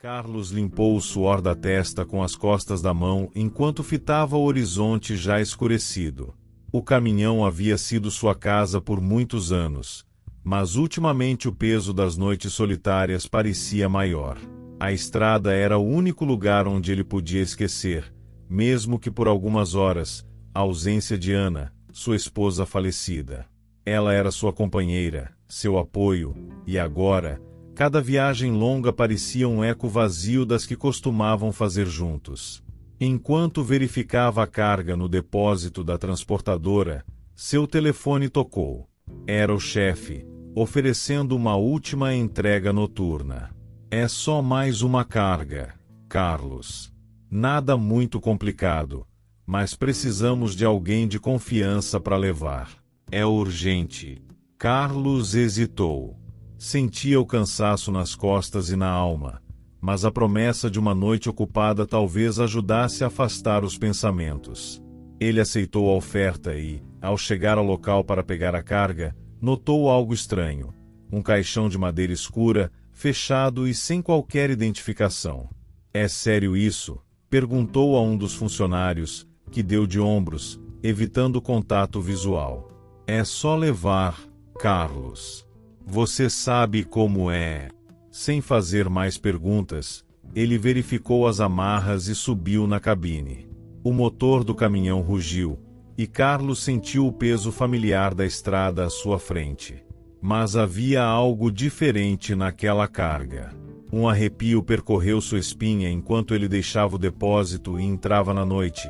Carlos limpou o suor da testa com as costas da mão enquanto fitava o horizonte já escurecido. O caminhão havia sido sua casa por muitos anos, mas ultimamente o peso das noites solitárias parecia maior. A estrada era o único lugar onde ele podia esquecer, mesmo que por algumas horas, a ausência de Ana, sua esposa falecida. Ela era sua companheira, seu apoio, e agora, cada viagem longa parecia um eco vazio das que costumavam fazer juntos. Enquanto verificava a carga no depósito da transportadora, seu telefone tocou. Era o chefe, oferecendo uma última entrega noturna. É só mais uma carga, Carlos. Nada muito complicado, mas precisamos de alguém de confiança para levar. É urgente. Carlos hesitou. Sentia o cansaço nas costas e na alma, mas a promessa de uma noite ocupada talvez ajudasse a afastar os pensamentos. Ele aceitou a oferta e, ao chegar ao local para pegar a carga, notou algo estranho. Um caixão de madeira escura, fechado e sem qualquer identificação. É sério isso? Perguntou a um dos funcionários, que deu de ombros, evitando contato visual. É só levar, Carlos. Você sabe como é. Sem fazer mais perguntas, ele verificou as amarras e subiu na cabine. O motor do caminhão rugiu, e Carlos sentiu o peso familiar da estrada à sua frente. Mas havia algo diferente naquela carga. Um arrepio percorreu sua espinha enquanto ele deixava o depósito e entrava na noite,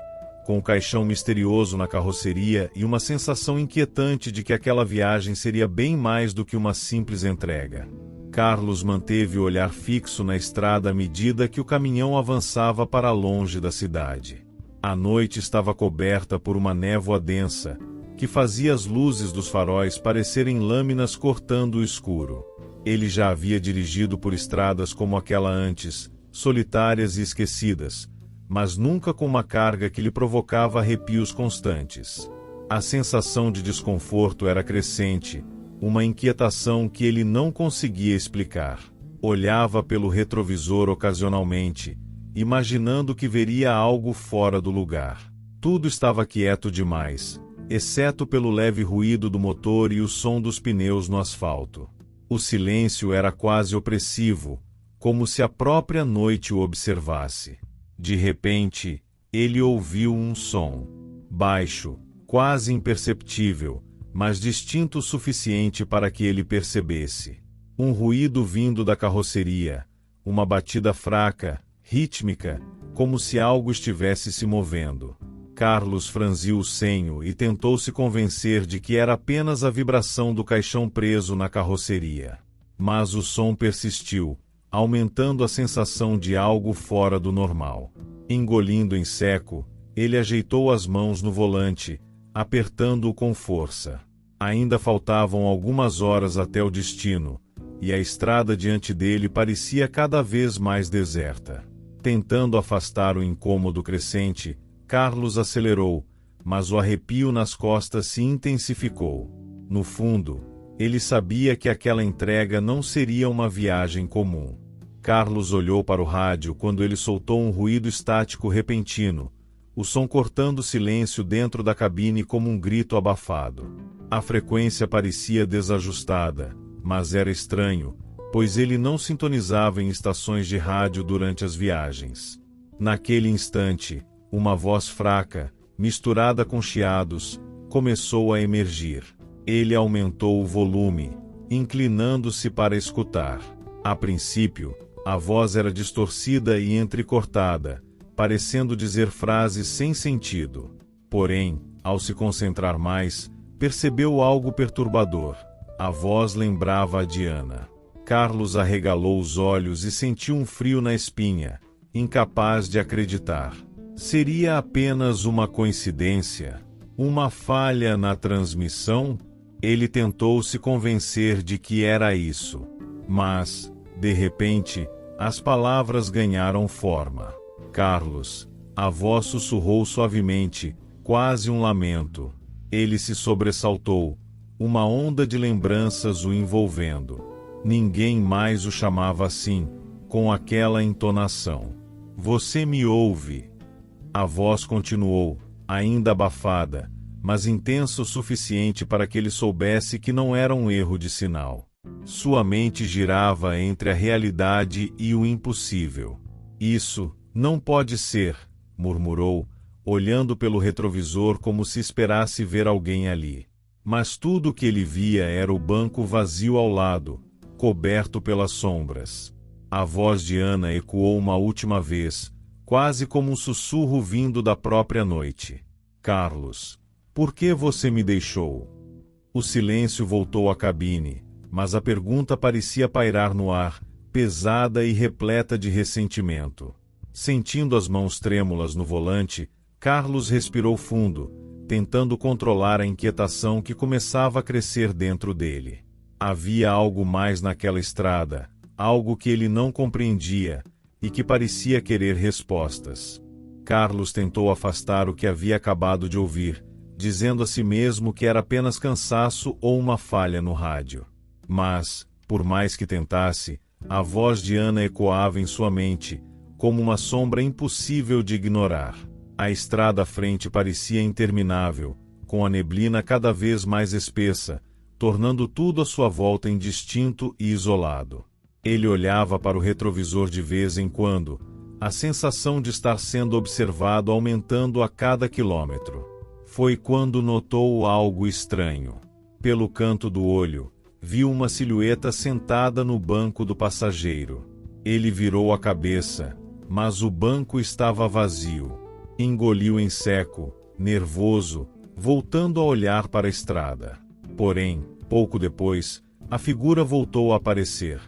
com o caixão misterioso na carroceria e uma sensação inquietante de que aquela viagem seria bem mais do que uma simples entrega. Carlos manteve o olhar fixo na estrada à medida que o caminhão avançava para longe da cidade. A noite estava coberta por uma névoa densa, que fazia as luzes dos faróis parecerem lâminas cortando o escuro. Ele já havia dirigido por estradas como aquela antes, solitárias e esquecidas, mas nunca com uma carga que lhe provocava arrepios constantes. A sensação de desconforto era crescente, uma inquietação que ele não conseguia explicar. Olhava pelo retrovisor ocasionalmente, imaginando que veria algo fora do lugar. Tudo estava quieto demais, exceto pelo leve ruído do motor e o som dos pneus no asfalto. O silêncio era quase opressivo, como se a própria noite o observasse. De repente, ele ouviu um som. Baixo, quase imperceptível, mas distinto o suficiente para que ele percebesse. Um ruído vindo da carroceria, uma batida fraca, rítmica, como se algo estivesse se movendo. Carlos franziu o senho e tentou se convencer de que era apenas a vibração do caixão preso na carroceria. Mas o som persistiu, aumentando a sensação de algo fora do normal. Engolindo em seco, ele ajeitou as mãos no volante, apertando-o com força. Ainda faltavam algumas horas até o destino, e a estrada diante dele parecia cada vez mais deserta. Tentando afastar o incômodo crescente, Carlos acelerou, mas o arrepio nas costas se intensificou. No fundo, ele sabia que aquela entrega não seria uma viagem comum. Carlos olhou para o rádio quando ele soltou um ruído estático repentino, o som cortando o silêncio dentro da cabine como um grito abafado. A frequência parecia desajustada, mas era estranho, pois ele não sintonizava em estações de rádio durante as viagens. Naquele instante, uma voz fraca, misturada com chiados, começou a emergir. Ele aumentou o volume, inclinando-se para escutar. A princípio, a voz era distorcida e entrecortada, parecendo dizer frases sem sentido. Porém, ao se concentrar mais, percebeu algo perturbador. A voz lembrava a de Ana. Carlos arregalou os olhos e sentiu um frio na espinha, incapaz de acreditar. Seria apenas uma coincidência? Uma falha na transmissão? Ele tentou se convencer de que era isso. Mas, de repente, as palavras ganharam forma. Carlos, a voz sussurrou suavemente, quase um lamento. Ele se sobressaltou, uma onda de lembranças o envolvendo. Ninguém mais o chamava assim, com aquela entonação. Você me ouve? A voz continuou, ainda abafada, mas intensa o suficiente para que ele soubesse que não era um erro de sinal. Sua mente girava entre a realidade e o impossível. Isso não pode ser, murmurou, olhando pelo retrovisor como se esperasse ver alguém ali. Mas tudo o que ele via era o banco vazio ao lado, coberto pelas sombras. A voz de Ana ecoou uma última vez, quase como um sussurro vindo da própria noite. Carlos, por que você me deixou? O silêncio voltou à cabine, mas a pergunta parecia pairar no ar, pesada e repleta de ressentimento. Sentindo as mãos trêmulas no volante, Carlos respirou fundo, tentando controlar a inquietação que começava a crescer dentro dele. Havia algo mais naquela estrada, algo que ele não compreendia, e que parecia querer respostas. Carlos tentou afastar o que havia acabado de ouvir, dizendo a si mesmo que era apenas cansaço ou uma falha no rádio. Mas, por mais que tentasse, a voz de Ana ecoava em sua mente, como uma sombra impossível de ignorar. A estrada à frente parecia interminável, com a neblina cada vez mais espessa, tornando tudo à sua volta indistinto e isolado. Ele olhava para o retrovisor de vez em quando, a sensação de estar sendo observado aumentando a cada quilômetro. Foi quando notou algo estranho. Pelo canto do olho, viu uma silhueta sentada no banco do passageiro. Ele virou a cabeça, mas o banco estava vazio. Engoliu em seco, nervoso, voltando a olhar para a estrada. Porém, pouco depois, a figura voltou a aparecer.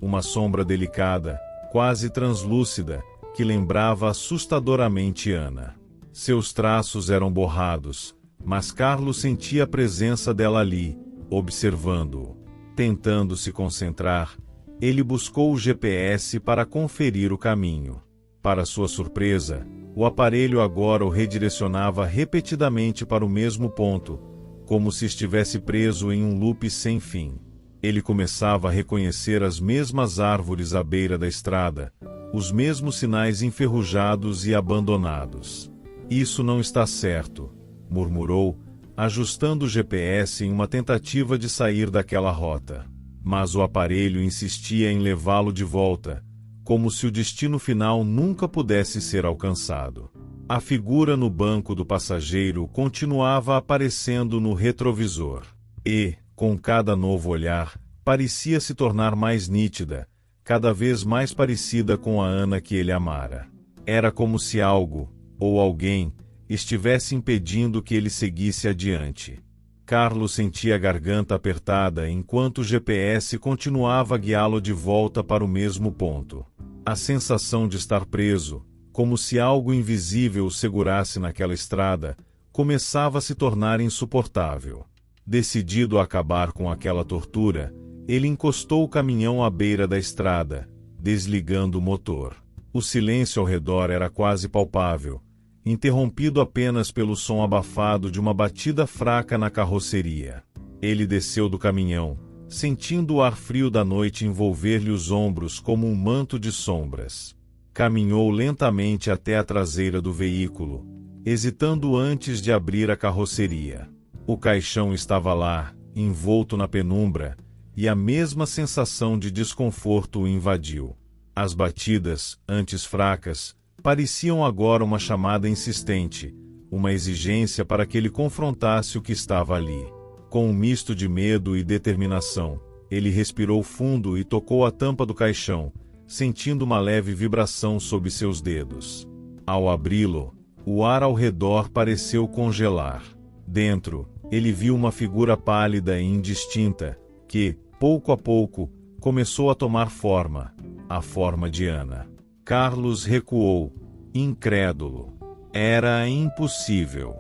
Uma sombra delicada, quase translúcida, que lembrava assustadoramente Ana. Seus traços eram borrados, mas Carlos sentia a presença dela ali, observando-o. Tentando se concentrar, ele buscou o GPS para conferir o caminho. Para sua surpresa, o aparelho agora o redirecionava repetidamente para o mesmo ponto, como se estivesse preso em um loop sem fim. Ele começava a reconhecer as mesmas árvores à beira da estrada, os mesmos sinais enferrujados e abandonados. Isso não está certo, murmurou, ajustando o GPS em uma tentativa de sair daquela rota. Mas o aparelho insistia em levá-lo de volta, como se o destino final nunca pudesse ser alcançado. A figura no banco do passageiro continuava aparecendo no retrovisor. E, com cada novo olhar, parecia se tornar mais nítida, cada vez mais parecida com a Ana que ele amara. Era como se algo, ou alguém, estivesse impedindo que ele seguisse adiante. Carlos sentia a garganta apertada enquanto o GPS continuava a guiá-lo de volta para o mesmo ponto. A sensação de estar preso, como se algo invisível o segurasse naquela estrada, começava a se tornar insuportável. Decidido a acabar com aquela tortura, ele encostou o caminhão à beira da estrada, desligando o motor. O silêncio ao redor era quase palpável, interrompido apenas pelo som abafado de uma batida fraca na carroceria. Ele desceu do caminhão, sentindo o ar frio da noite envolver-lhe os ombros como um manto de sombras. Caminhou lentamente até a traseira do veículo, hesitando antes de abrir a carroceria. O caixão estava lá, envolto na penumbra, e a mesma sensação de desconforto o invadiu. As batidas, antes fracas, pareciam agora uma chamada insistente, uma exigência para que ele confrontasse o que estava ali. Com um misto de medo e determinação, ele respirou fundo e tocou a tampa do caixão, sentindo uma leve vibração sob seus dedos. Ao abri-lo, o ar ao redor pareceu congelar. Dentro, ele viu uma figura pálida e indistinta, que, pouco a pouco, começou a tomar forma, a forma de Ana. Carlos recuou, incrédulo. Era impossível.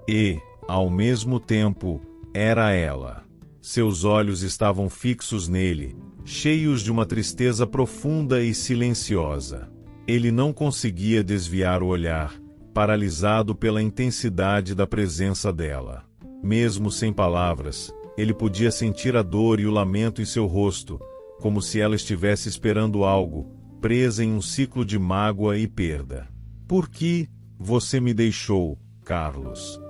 E, ao mesmo tempo, era ela. Seus olhos estavam fixos nele, cheios de uma tristeza profunda e silenciosa. Ele não conseguia desviar o olhar, paralisado pela intensidade da presença dela. Mesmo sem palavras, ele podia sentir a dor e o lamento em seu rosto, como se ela estivesse esperando algo, presa em um ciclo de mágoa e perda. Por que você me deixou, Carlos?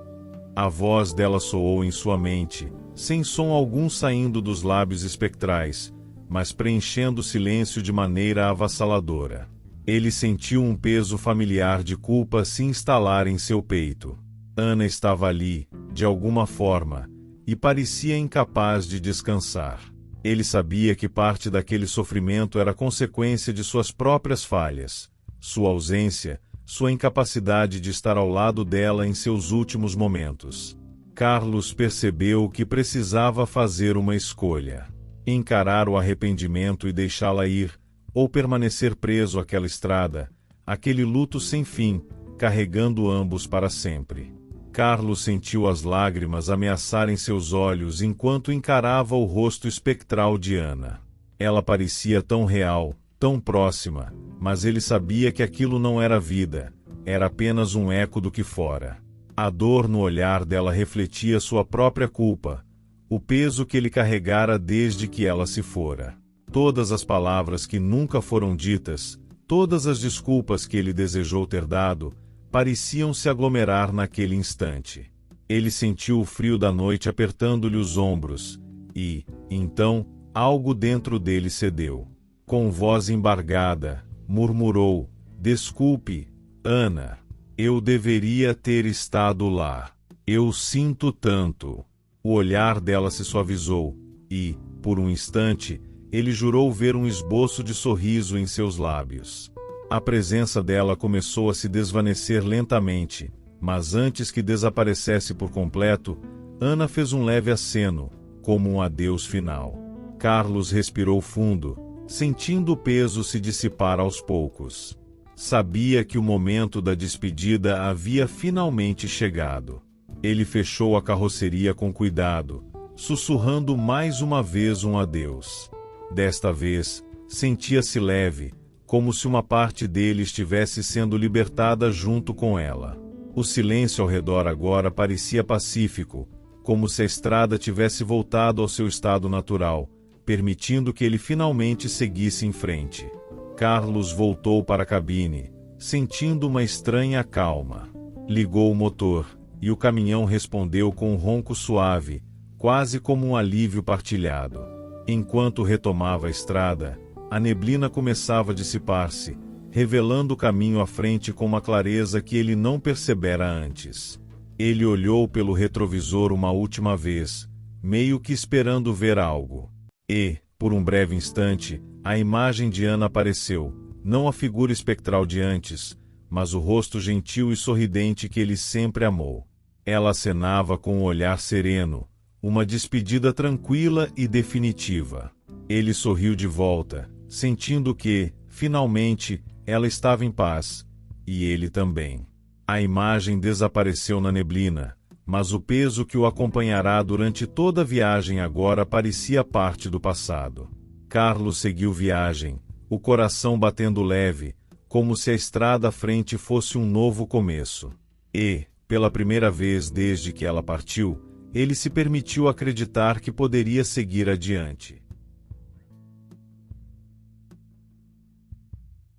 A voz dela soou em sua mente, sem som algum saindo dos lábios espectrais, mas preenchendo o silêncio de maneira avassaladora. Ele sentiu um peso familiar de culpa se instalar em seu peito. Ana estava ali, de alguma forma, e parecia incapaz de descansar. Ele sabia que parte daquele sofrimento era consequência de suas próprias falhas, sua ausência, sua incapacidade de estar ao lado dela em seus últimos momentos. Carlos percebeu que precisava fazer uma escolha: encarar o arrependimento e deixá-la ir, ou permanecer preso àquela estrada, aquele luto sem fim, carregando ambos para sempre. Carlos sentiu as lágrimas ameaçarem seus olhos enquanto encarava o rosto espectral de Ana. Ela parecia tão real, tão próxima, mas ele sabia que aquilo não era vida, era apenas um eco do que fora. A dor no olhar dela refletia sua própria culpa, o peso que ele carregara desde que ela se fora. Todas as palavras que nunca foram ditas, todas as desculpas que ele desejou ter dado, pareciam se aglomerar naquele instante. Ele sentiu o frio da noite apertando-lhe os ombros, e, então, algo dentro dele cedeu. Com voz embargada, murmurou: "Desculpe, Ana. Eu deveria ter estado lá. Eu sinto tanto." O olhar dela se suavizou, e, por um instante, ele jurou ver um esboço de sorriso em seus lábios. A presença dela começou a se desvanecer lentamente, mas antes que desaparecesse por completo, Ana fez um leve aceno, como um adeus final. Carlos respirou fundo, sentindo o peso se dissipar aos poucos. Sabia que o momento da despedida havia finalmente chegado. Ele fechou a carroceria com cuidado, sussurrando mais uma vez um adeus. Desta vez, sentia-se leve, como se uma parte dele estivesse sendo libertada junto com ela. O silêncio ao redor agora parecia pacífico, como se a estrada tivesse voltado ao seu estado natural, permitindo que ele finalmente seguisse em frente. Carlos voltou para a cabine, sentindo uma estranha calma. Ligou o motor, e o caminhão respondeu com um ronco suave, quase como um alívio partilhado. Enquanto retomava a estrada, a neblina começava a dissipar-se, revelando o caminho à frente com uma clareza que ele não percebera antes. Ele olhou pelo retrovisor uma última vez, meio que esperando ver algo. E, por um breve instante, a imagem de Ana apareceu, não a figura espectral de antes, mas o rosto gentil e sorridente que ele sempre amou. Ela acenava com um olhar sereno, uma despedida tranquila e definitiva. Ele sorriu de volta, sentindo que, finalmente, ela estava em paz, e ele também. A imagem desapareceu na neblina, mas o peso que o acompanhará durante toda a viagem agora parecia parte do passado. Carlos seguiu viagem, o coração batendo leve, como se a estrada à frente fosse um novo começo. E, pela primeira vez desde que ela partiu, ele se permitiu acreditar que poderia seguir adiante.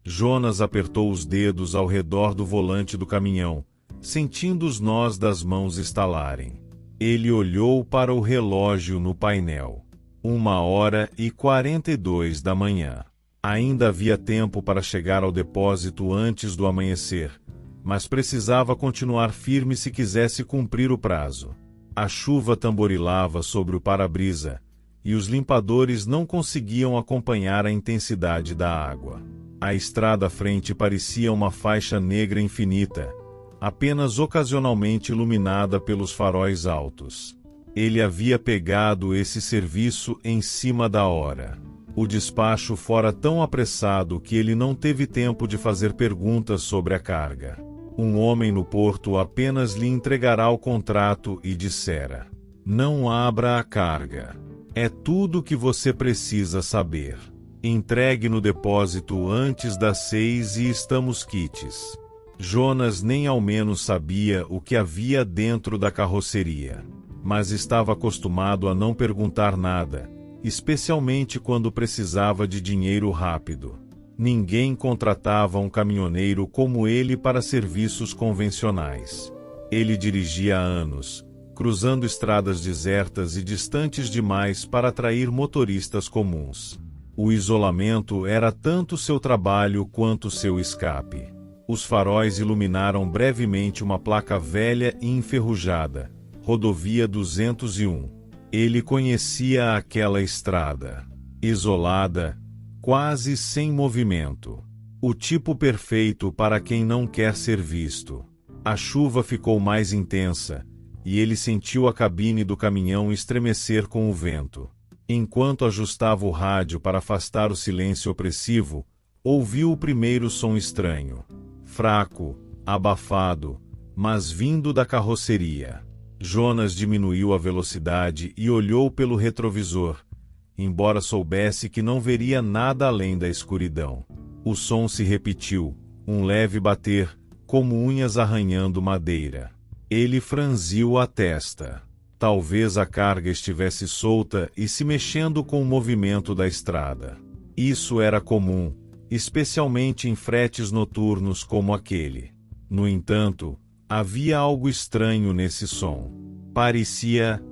Jonas apertou os dedos ao redor do volante do caminhão, sentindo os nós das mãos estalarem. Ele olhou para o relógio no painel. 1h42 da manhã. Ainda havia tempo para chegar ao depósito antes do amanhecer, mas precisava continuar firme se quisesse cumprir o prazo. A chuva tamborilava sobre o para-brisa, e os limpadores não conseguiam acompanhar a intensidade da água. A estrada à frente parecia uma faixa negra infinita, apenas ocasionalmente iluminada pelos faróis altos. Ele havia pegado esse serviço em cima da hora. O despacho fora tão apressado que ele não teve tempo de fazer perguntas sobre a carga. Um homem no porto apenas lhe entregará o contrato e dissera: "Não abra a carga. É tudo o que você precisa saber. Entregue no depósito antes das 6 e estamos quites." Jonas nem ao menos sabia o que havia dentro da carroceria, mas estava acostumado a não perguntar nada, especialmente quando precisava de dinheiro rápido. Ninguém contratava um caminhoneiro como ele para serviços convencionais. Ele dirigia há anos, cruzando estradas desertas e distantes demais para atrair motoristas comuns. O isolamento era tanto seu trabalho quanto seu escape. Os faróis iluminaram brevemente uma placa velha e enferrujada, Rodovia 201. Ele conhecia aquela estrada. Isolada, quase sem movimento. O tipo perfeito para quem não quer ser visto. A chuva ficou mais intensa, e ele sentiu a cabine do caminhão estremecer com o vento. Enquanto ajustava o rádio para afastar o silêncio opressivo, ouviu o primeiro som estranho. Fraco, abafado, mas vindo da carroceria. Jonas diminuiu a velocidade e olhou pelo retrovisor, embora soubesse que não veria nada além da escuridão. O som se repetiu, um leve bater, como unhas arranhando madeira. Ele franziu a testa. Talvez a carga estivesse solta e se mexendo com o movimento da estrada. Isso era comum, especialmente em fretes noturnos como aquele. No entanto, havia algo estranho nesse som. Parecia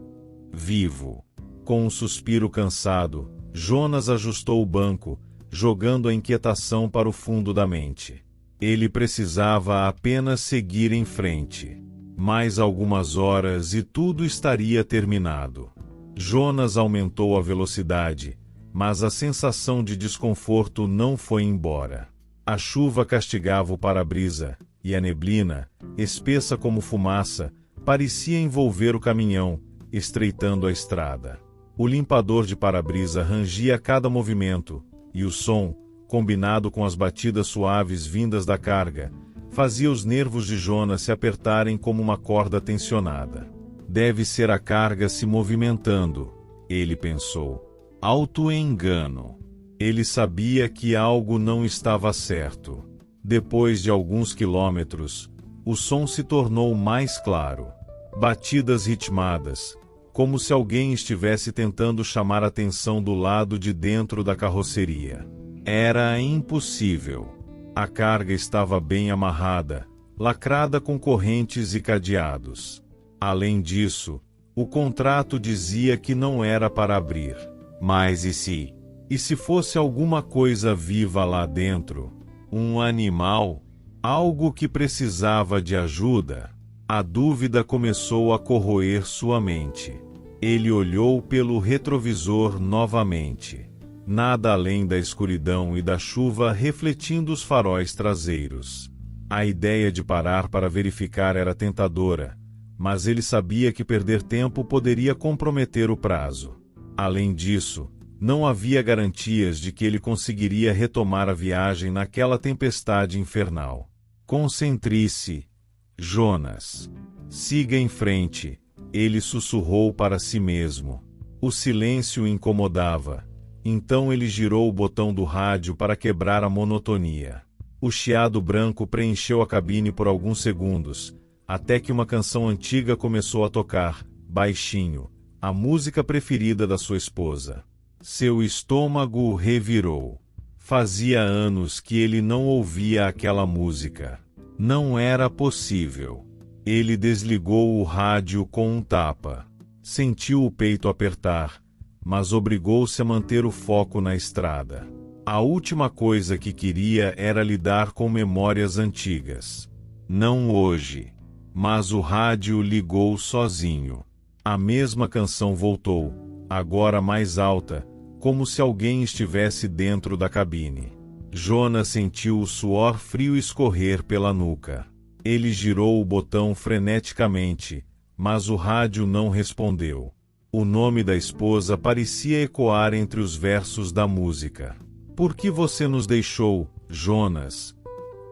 vivo. Com um suspiro cansado, Jonas ajustou o banco, jogando a inquietação para o fundo da mente. Ele precisava apenas seguir em frente. Mais algumas horas e tudo estaria terminado. Jonas aumentou a velocidade, mas a sensação de desconforto não foi embora. A chuva castigava o para-brisa, e a neblina, espessa como fumaça, parecia envolver o caminhão, estreitando a estrada. O limpador de para-brisa rangia a cada movimento, e o som, combinado com as batidas suaves vindas da carga, fazia os nervos de Jonas se apertarem como uma corda tensionada. Deve ser a carga se movimentando, ele pensou. Auto-engano. Ele sabia que algo não estava certo. Depois de alguns quilômetros, o som se tornou mais claro. Batidas ritmadas, como se alguém estivesse tentando chamar a atenção do lado de dentro da carroceria. Era impossível. A carga estava bem amarrada, lacrada com correntes e cadeados. Além disso, o contrato dizia que não era para abrir. Mas e se? E se fosse alguma coisa viva lá dentro? Um animal? Algo que precisava de ajuda? A dúvida começou a corroer sua mente. Ele olhou pelo retrovisor novamente. Nada além da escuridão e da chuva refletindo os faróis traseiros. A ideia de parar para verificar era tentadora, mas ele sabia que perder tempo poderia comprometer o prazo. Além disso, não havia garantias de que ele conseguiria retomar a viagem naquela tempestade infernal. Concentre-se, Jonas. Siga em frente, ele sussurrou para si mesmo. O silêncio o incomodava. Então ele girou o botão do rádio para quebrar a monotonia. O chiado branco preencheu a cabine por alguns segundos, até que uma canção antiga começou a tocar, baixinho, a música preferida da sua esposa. Seu estômago revirou. Fazia anos que ele não ouvia aquela música. Não era possível. Ele desligou o rádio com um tapa. Sentiu o peito apertar, mas obrigou-se a manter o foco na estrada. A última coisa que queria era lidar com memórias antigas. Não hoje. Mas o rádio ligou sozinho. A mesma canção voltou, agora mais alta, como se alguém estivesse dentro da cabine. Jonas sentiu o suor frio escorrer pela nuca. Ele girou o botão freneticamente, mas o rádio não respondeu. O nome da esposa parecia ecoar entre os versos da música. Por que você nos deixou, Jonas?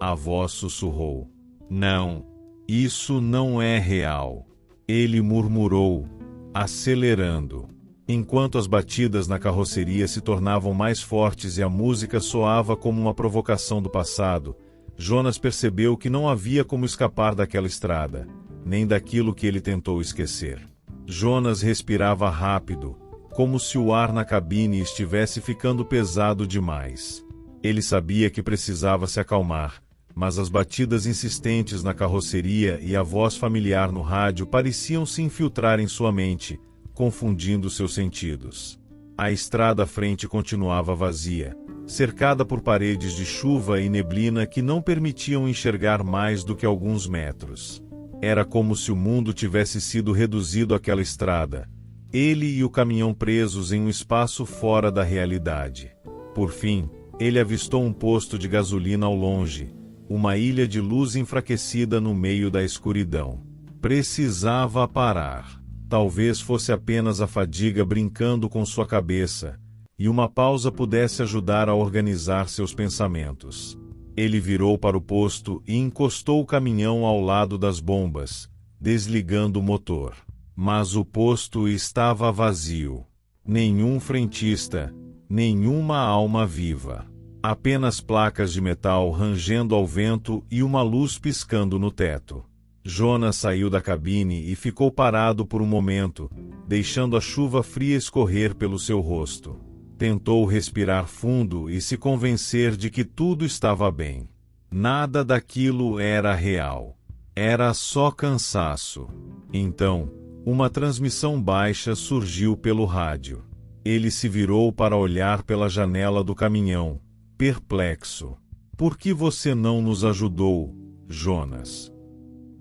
A voz sussurrou. Não, isso não é real. Ele murmurou, acelerando. Enquanto as batidas na carroceria se tornavam mais fortes e a música soava como uma provocação do passado, Jonas percebeu que não havia como escapar daquela estrada, nem daquilo que ele tentou esquecer. Jonas respirava rápido, como se o ar na cabine estivesse ficando pesado demais. Ele sabia que precisava se acalmar, mas as batidas insistentes na carroceria e a voz familiar no rádio pareciam se infiltrar em sua mente, confundindo seus sentidos. A estrada à frente continuava vazia, cercada por paredes de chuva e neblina que não permitiam enxergar mais do que alguns metros. Era como se o mundo tivesse sido reduzido àquela estrada, ele e o caminhão presos em um espaço fora da realidade. Por fim, ele avistou um posto de gasolina ao longe, uma ilha de luz enfraquecida no meio da escuridão. Precisava parar. Talvez fosse apenas a fadiga brincando com sua cabeça, e uma pausa pudesse ajudar a organizar seus pensamentos. Ele virou para o posto e encostou o caminhão ao lado das bombas, desligando o motor. Mas o posto estava vazio. Nenhum frentista, nenhuma alma viva. Apenas placas de metal rangendo ao vento e uma luz piscando no teto. Jonas saiu da cabine e ficou parado por um momento, deixando a chuva fria escorrer pelo seu rosto. Tentou respirar fundo e se convencer de que tudo estava bem. Nada daquilo era real. Era só cansaço. Então, uma transmissão baixa surgiu pelo rádio. Ele se virou para olhar pela janela do caminhão, perplexo. Por que você não nos ajudou, Jonas?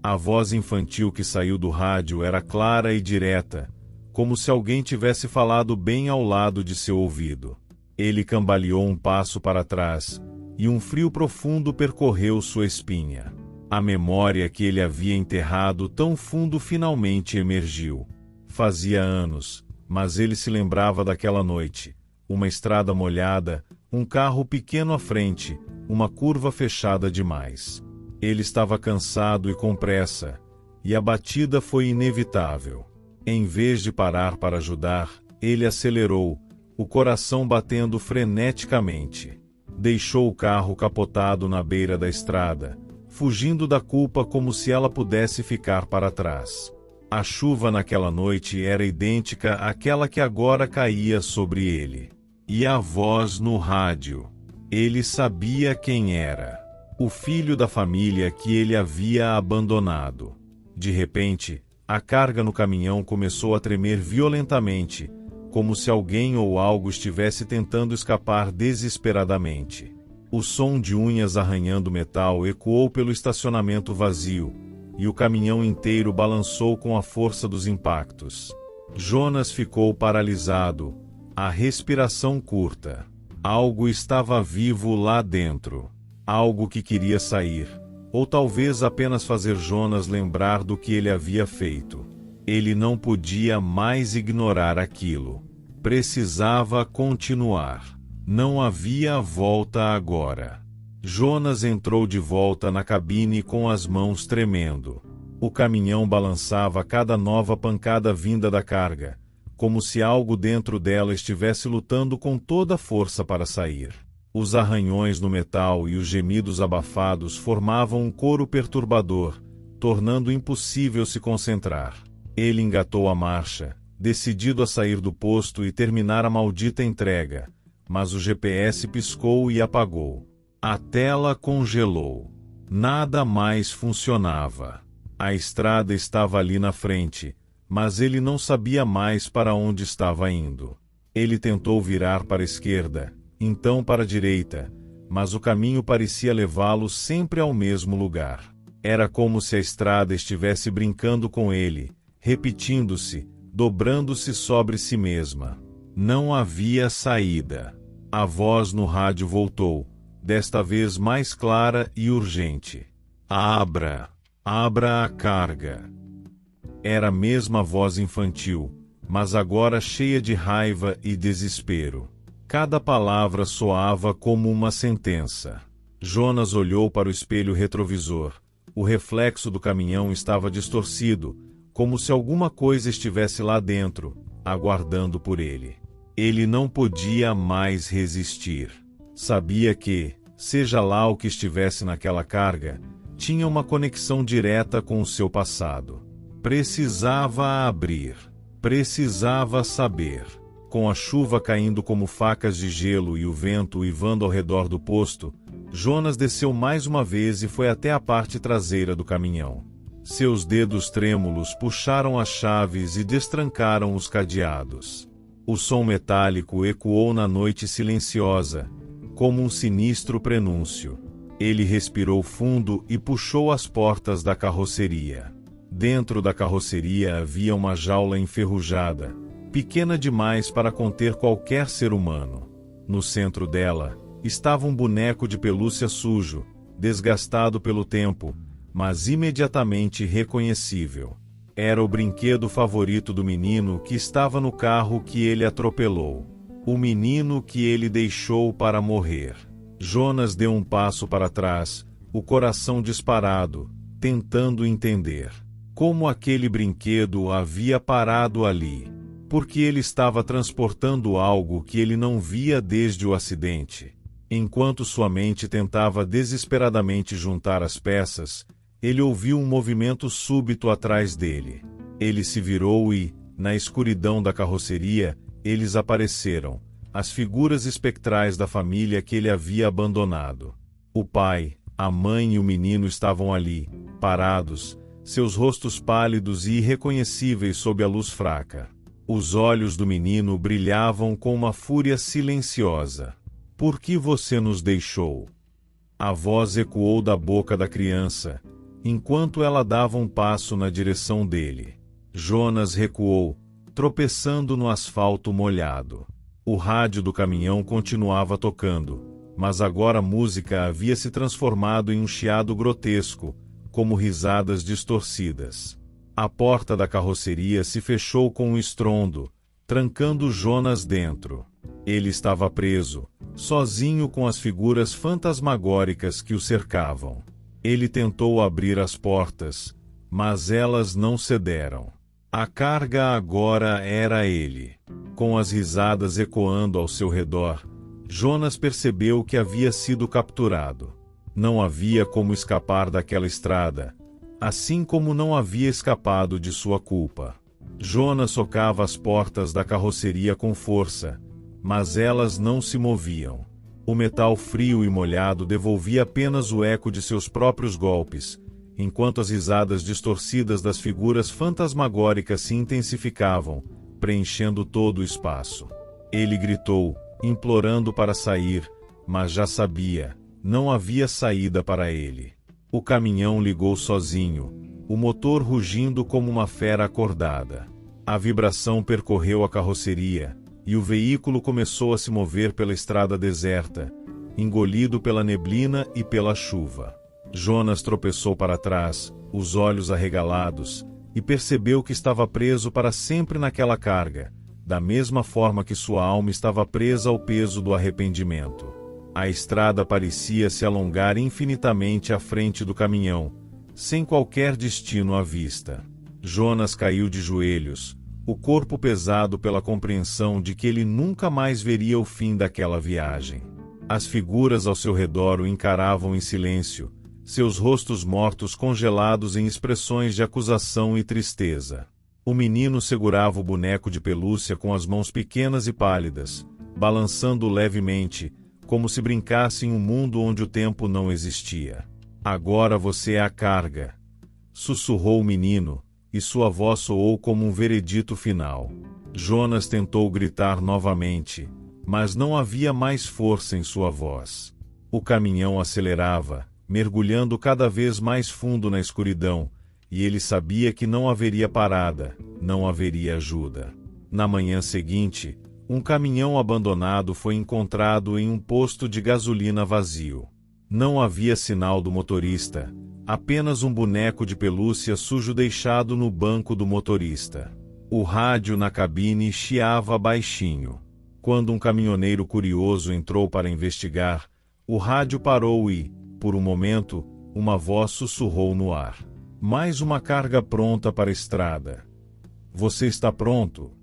A voz infantil que saiu do rádio era clara e direta, como se alguém tivesse falado bem ao lado de seu ouvido. Ele cambaleou um passo para trás, e um frio profundo percorreu sua espinha. A memória que ele havia enterrado tão fundo finalmente emergiu. Fazia anos, mas ele se lembrava daquela noite. Uma estrada molhada, um carro pequeno à frente, uma curva fechada demais. Ele estava cansado e com pressa, e a batida foi inevitável. Em vez de parar para ajudar, ele acelerou, o coração batendo freneticamente. Deixou o carro capotado na beira da estrada, fugindo da culpa como se ela pudesse ficar para trás. A chuva naquela noite era idêntica àquela que agora caía sobre ele. E a voz no rádio. Ele sabia quem era. O filho da família que ele havia abandonado. De repente, a carga no caminhão começou a tremer violentamente, como se alguém ou algo estivesse tentando escapar desesperadamente. O som de unhas arranhando metal ecoou pelo estacionamento vazio, e o caminhão inteiro balançou com a força dos impactos. Jonas ficou paralisado, a respiração curta. Algo estava vivo lá dentro. Algo que queria sair, ou talvez apenas fazer Jonas lembrar do que ele havia feito. Ele não podia mais ignorar aquilo. Precisava continuar. Não havia volta agora. Jonas entrou de volta na cabine com as mãos tremendo. O caminhão balançava a cada nova pancada vinda da carga, como se algo dentro dela estivesse lutando com toda a força para sair. Os arranhões no metal e os gemidos abafados formavam um coro perturbador, tornando impossível se concentrar. Ele engatou a marcha, decidido a sair do posto e terminar a maldita entrega, mas o GPS piscou e apagou. A tela congelou. Nada mais funcionava. A estrada estava ali na frente, mas ele não sabia mais para onde estava indo. Ele tentou virar para a esquerda, então para a direita, mas o caminho parecia levá-lo sempre ao mesmo lugar. Era como se a estrada estivesse brincando com ele, repetindo-se, dobrando-se sobre si mesma. Não havia saída. A voz no rádio voltou, desta vez mais clara e urgente. Abra a carga. Era a mesma voz infantil, mas agora cheia de raiva e desespero. Cada palavra soava como uma sentença. Jonas olhou para o espelho retrovisor. O reflexo do caminhão estava distorcido, como se alguma coisa estivesse lá dentro, aguardando por ele. Ele não podia mais resistir. Sabia que, seja lá o que estivesse naquela carga, tinha uma conexão direta com o seu passado. Precisava abrir. Precisava saber. Com a chuva caindo como facas de gelo e o vento uivando ao redor do posto, Jonas desceu mais uma vez e foi até a parte traseira do caminhão. Seus dedos trêmulos puxaram as chaves e destrancaram os cadeados. O som metálico ecoou na noite silenciosa, como um sinistro prenúncio. Ele respirou fundo e puxou as portas da carroceria. Dentro da carroceria havia uma jaula enferrujada, pequena demais para conter qualquer ser humano. No centro dela, estava um boneco de pelúcia sujo, desgastado pelo tempo, mas imediatamente reconhecível. Era o brinquedo favorito do menino que estava no carro que ele atropelou. O menino que ele deixou para morrer. Jonas deu um passo para trás, o coração disparado, tentando entender como aquele brinquedo havia parado ali. Porque ele estava transportando algo que ele não via desde o acidente. Enquanto sua mente tentava desesperadamente juntar as peças, ele ouviu um movimento súbito atrás dele. Ele se virou e, na escuridão da carroceria, eles apareceram, as figuras espectrais da família que ele havia abandonado. O pai, a mãe e o menino estavam ali, parados, seus rostos pálidos e irreconhecíveis sob a luz fraca. Os olhos do menino brilhavam com uma fúria silenciosa. Por que você nos deixou? A voz ecoou da boca da criança, enquanto ela dava um passo na direção dele. Jonas recuou, tropeçando no asfalto molhado. O rádio do caminhão continuava tocando, mas agora a música havia se transformado em um chiado grotesco, como risadas distorcidas. A porta da carroceria se fechou com um estrondo, trancando Jonas dentro. Ele estava preso, sozinho com as figuras fantasmagóricas que o cercavam. Ele tentou abrir as portas, mas elas não cederam. A carga agora era ele. Com as risadas ecoando ao seu redor, Jonas percebeu que havia sido capturado. Não havia como escapar daquela estrada, assim como não havia escapado de sua culpa. Jonas socava as portas da carroceria com força, mas elas não se moviam. O metal frio e molhado devolvia apenas o eco de seus próprios golpes, enquanto as risadas distorcidas das figuras fantasmagóricas se intensificavam, preenchendo todo o espaço. Ele gritou, implorando para sair, mas já sabia, não havia saída para ele. O caminhão ligou sozinho, o motor rugindo como uma fera acordada. A vibração percorreu a carroceria, e o veículo começou a se mover pela estrada deserta, engolido pela neblina e pela chuva. Jonas tropeçou para trás, os olhos arregalados, e percebeu que estava preso para sempre naquela carga, da mesma forma que sua alma estava presa ao peso do arrependimento. A estrada parecia se alongar infinitamente à frente do caminhão, sem qualquer destino à vista. Jonas caiu de joelhos, o corpo pesado pela compreensão de que ele nunca mais veria o fim daquela viagem. As figuras ao seu redor o encaravam em silêncio, seus rostos mortos congelados em expressões de acusação e tristeza. O menino segurava o boneco de pelúcia com as mãos pequenas e pálidas, balançando levemente, como se brincasse em um mundo onde o tempo não existia. Agora você é a carga, sussurrou o menino, e sua voz soou como um veredito final. Jonas tentou gritar novamente, mas não havia mais força em sua voz. O caminhão acelerava, mergulhando cada vez mais fundo na escuridão, e ele sabia que não haveria parada, não haveria ajuda. Na manhã seguinte, um caminhão abandonado foi encontrado em um posto de gasolina vazio. Não havia sinal do motorista, apenas um boneco de pelúcia sujo deixado no banco do motorista. O rádio na cabine chiava baixinho. Quando um caminhoneiro curioso entrou para investigar, o rádio parou e, por um momento, uma voz sussurrou no ar. Mais uma carga pronta para a estrada. Você está pronto?